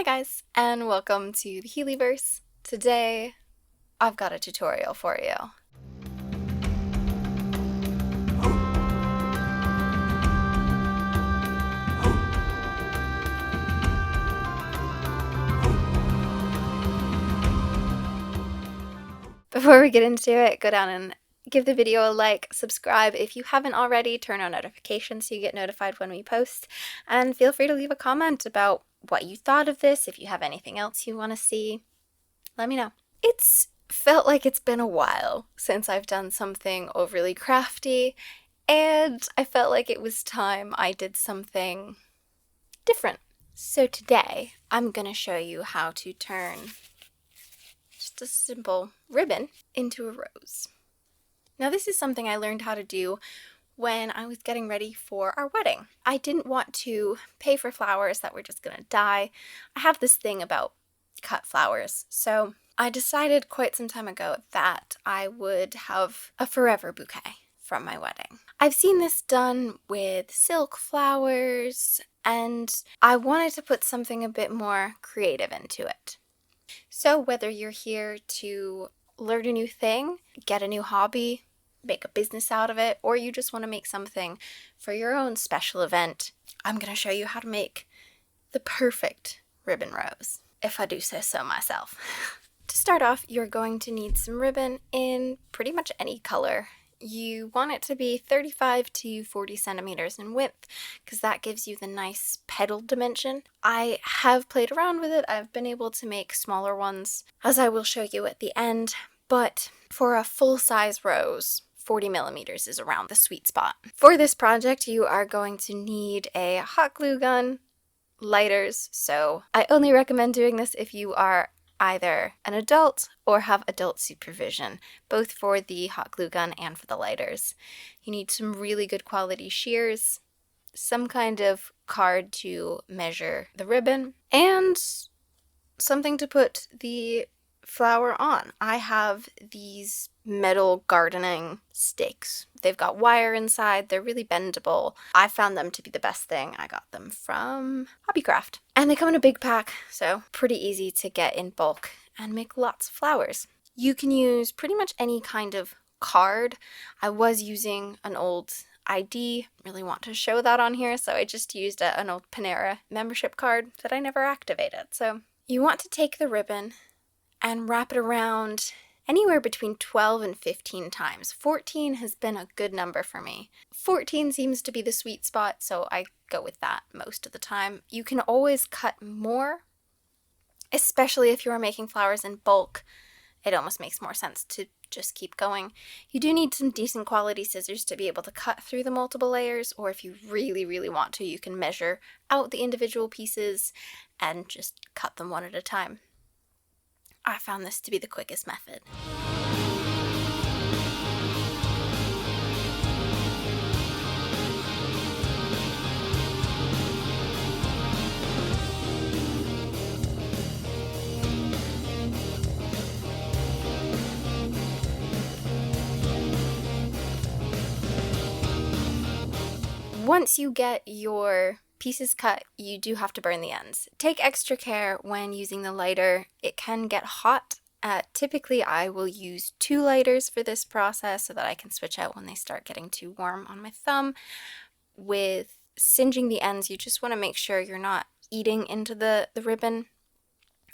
Hi guys, and welcome to the Healyverse. Today, I've got a tutorial for you. Before we get into it, go down and give the video a like, subscribe if you haven't already, turn on notifications so you get notified when we post, and feel free to leave a comment about what you thought of this. If you have anything else you want to see, let me know. It's felt like it's been a while since I've done something overly crafty, and I felt like it was time I did something different. So today, I'm gonna show you how to turn just a simple ribbon into a rose. Now this is something I learned how to do when I was getting ready for our wedding. I didn't want to pay for flowers that were just gonna die. I have this thing about cut flowers, so I decided quite some time ago that I would have a forever bouquet from my wedding. I've seen this done with silk flowers, and I wanted to put something a bit more creative into it. So whether you're here to learn a new thing, get a new hobby, make a business out of it, or you just want to make something for your own special event, I'm going to show you how to make the perfect ribbon rose, if I do say so myself. To start off, you're going to need some ribbon in pretty much any color. You want it to be 35 to 40 centimeters in width because that gives you the nice petal dimension. I have played around with it. I've been able to make smaller ones, as I will show you at the end, but for a full-size rose, 40 millimeters is around the sweet spot. For this project, you are going to need a hot glue gun, lighters, so I only recommend doing this if you are either an adult or have adult supervision, both for the hot glue gun and for the lighters. You need some really good quality shears, some kind of card to measure the ribbon, and something to put the flower on. I have these metal gardening stakes. They've got wire inside, they're really bendable. I found them to be the best thing. I got them from Hobbycraft. And they come in a big pack, so pretty easy to get in bulk and make lots of flowers. You can use pretty much any kind of card. I was using an old ID, really want to show that on here, so I just used an old Panera membership card that I never activated. So you want to take the ribbon and wrap it around anywhere between 12 and 15 times. 14 has been a good number for me. 14 seems to be the sweet spot, so I go with that most of the time. You can always cut more, especially if you are making flowers in bulk. It almost makes more sense to just keep going. You do need some decent quality scissors to be able to cut through the multiple layers, or if you really, really want to, you can measure out the individual pieces and just cut them one at a time. I found this to be the quickest method. Once you get your pieces cut, you do have to burn the ends. Take extra care when using the lighter. It can get hot. Typically, I will use 2 lighters for this process so that I can switch out when they start getting too warm on my thumb. With singeing the ends, you just want to make sure you're not eating into the ribbon.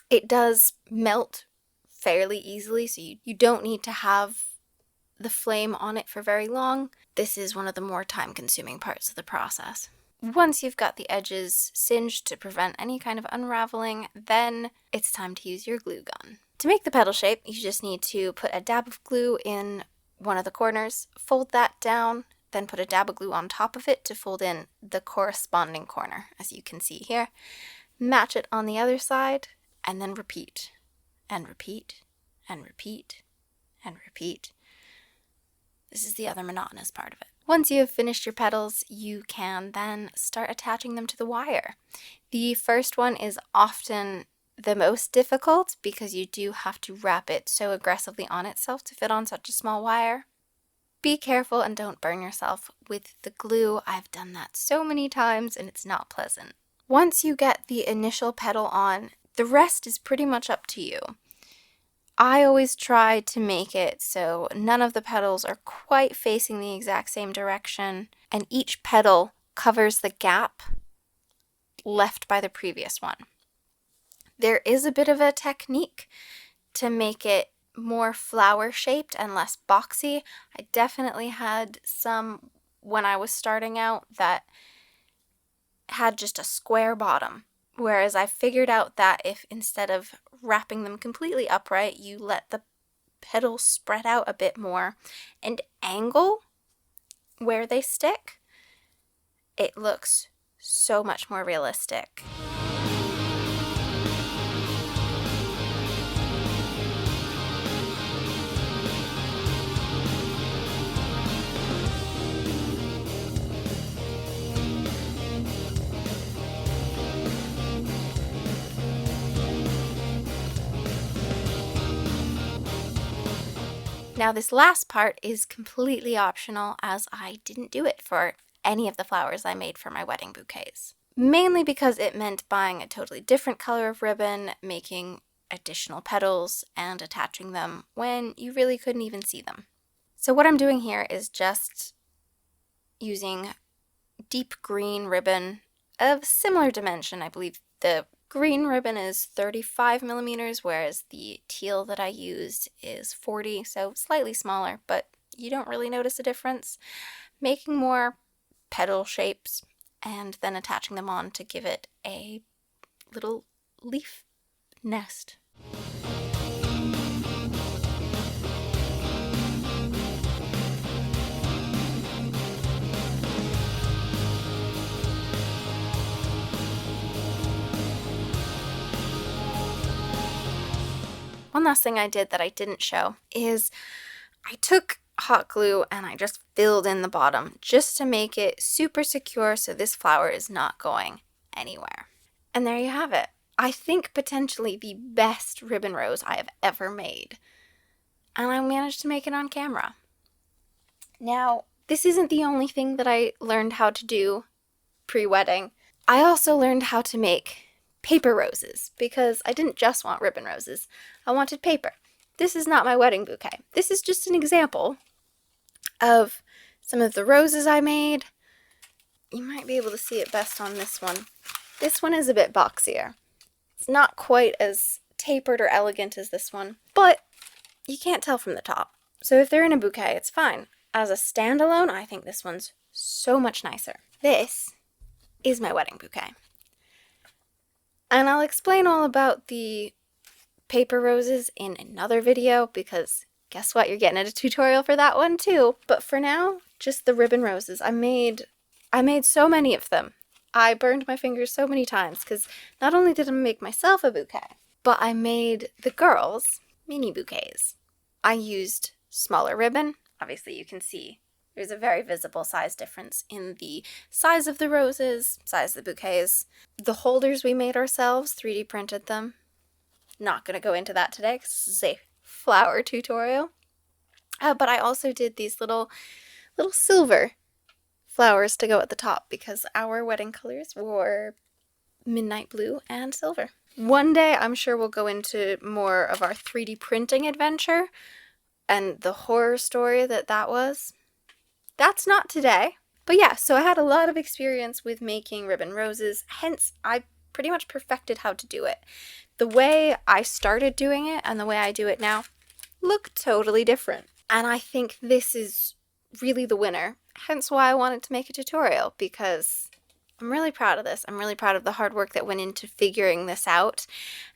It does melt fairly easily, so you don't need to have the flame on it for very long. This is one of the more time-consuming parts of the process. Once you've got the edges singed to prevent any kind of unraveling, then it's time to use your glue gun. To make the petal shape, you just need to put a dab of glue in one of the corners, fold that down, then put a dab of glue on top of it to fold in the corresponding corner, as you can see here. Match it on the other side, and then repeat, and repeat, and repeat, and repeat. This is the other monotonous part of it. Once you have finished your petals, you can then start attaching them to the wire. The first one is often the most difficult because you do have to wrap it so aggressively on itself to fit on such a small wire. Be careful and don't burn yourself with the glue. I've done that so many times and it's not pleasant. Once you get the initial petal on, The rest is pretty much up to you. I always try to make it so none of the petals are quite facing the exact same direction, and each petal covers the gap left by the previous one. There is a bit of a technique to make it more flower-shaped and less boxy. I definitely had some when I was starting out that had just a square bottom. Whereas I figured out that if instead of wrapping them completely upright, you let the petals spread out a bit more and angle where they stick, it looks so much more realistic. Now this last part is completely optional, as I didn't do it for any of the flowers I made for my wedding bouquets. Mainly because it meant buying a totally different color of ribbon, making additional petals, and attaching them when you really couldn't even see them. So what I'm doing here is just using deep green ribbon of similar dimension. I believe the green ribbon is 35 millimeters, whereas the teal that I used is 40, so slightly smaller, but you don't really notice a difference. Making more petal shapes and then attaching them on to give it a little leaf nest. One last thing I did that I didn't show is I took hot glue and I just filled in the bottom just to make it super secure so this flower is not going anywhere. And there you have it. I think potentially the best ribbon rose I have ever made. And I managed to make it on camera. Now, this isn't the only thing that I learned how to do pre-wedding. I also learned how to make paper roses, because I didn't just want ribbon roses, I wanted paper. This is not my wedding bouquet. This is just an example of some of the roses I made. You might be able to see it best on this one. This one is a bit boxier. It's not quite as tapered or elegant as this one, but you can't tell from the top. So if they're in a bouquet, it's fine. As a standalone, I think this one's so much nicer. This is my wedding bouquet. And I'll explain all about the paper roses in another video, because guess what? You're getting a tutorial for that one too. But for now, just the ribbon roses. I made so many of them. I burned my fingers so many times because not only did I make myself a bouquet, but I made the girls mini bouquets. I used smaller ribbon. Obviously you can see there's a very visible size difference in the size of the roses, size of the bouquets. The holders we made ourselves, 3D printed them. Not going to go into that today because this is a flower tutorial. But I also did these little silver flowers to go at the top because our wedding colors were midnight blue and silver. One day I'm sure we'll go into more of our 3D printing adventure and the horror story that was. That's not today. But yeah, so I had a lot of experience with making ribbon roses, hence I pretty much perfected how to do it. The way I started doing it and the way I do it now look totally different. And I think this is really the winner, hence why I wanted to make a tutorial, because I'm really proud of this. I'm really proud of the hard work that went into figuring this out,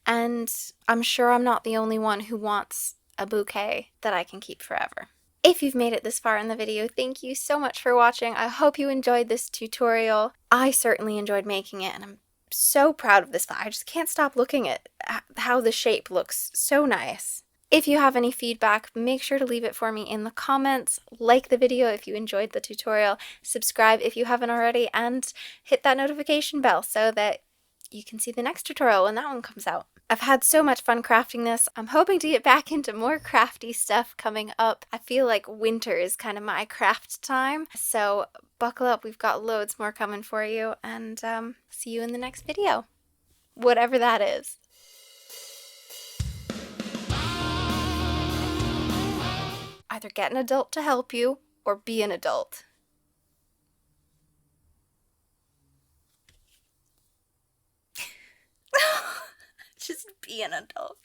and I'm sure I'm not the only one who wants a bouquet that I can keep forever. If you've made it this far in the video, thank you so much for watching. I hope you enjoyed this tutorial. I certainly enjoyed making it, and I'm so proud of this. I just can't stop looking at how the shape looks so nice. If you have any feedback, make sure to leave it for me in the comments. Like the video if you enjoyed the tutorial, subscribe if you haven't already, and hit that notification bell so that you can see the next tutorial when that one comes out. I've had so much fun crafting this. I'm hoping to get back into more crafty stuff coming up. I feel like winter is kind of my craft time, so buckle up. We've got loads more coming for you, and see you in the next video, whatever that is. Either get an adult to help you or be an adult. Just be an adult.